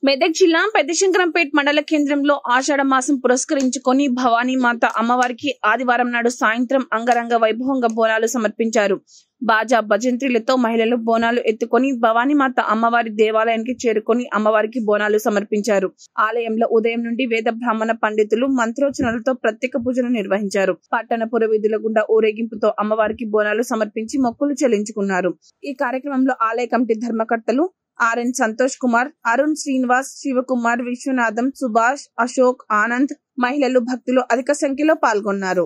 మెదక్ జిల్లా పెద్దశంకరంపేట్ మండల కేంద్రంలో ఆషాఢ మాసం పురస్కరించుకొని భవానీ మాత అమ్మవారికి ఆదివారం నాడు సాయంత్రం అంగరంగ వైభవంగా బోనాలు సమర్పించారు. బాజా భజంత్రీలతో మహిళలు బోనాలు ఎత్తుకొని భవానీ మాత అమ్మవారి దేవాలయానికి చేరుకొని అమ్మవారికి బోనాలు సమర్పించారు. ఆలయంలో ఉదయం నుండి వేద బ్రాహ్మణ పండితులు మంత్రోచ్చరణలతో ప్రత్యేక పూజలు నిర్వహించారు. పట్టణ పురవీధుల గుండా ఊరేగింపుతో అమ్మవారికి బోనాలు సమర్పించి మొక్కులు చెల్లించుకున్నారు. ఈ కార్యక్రమంలో ఆలయ కమిటీ ధర్మకర్తలు ఆర్ఎన్ సంతోష్ కుమార్, అరుణ్ శ్రీనివాస్, శివకుమార్, విశ్వనాథం, సుభాష్, అశోక్, ఆనంద్, మహిళలు, భక్తులు అధిక సంఖ్యలో పాల్గొన్నారు.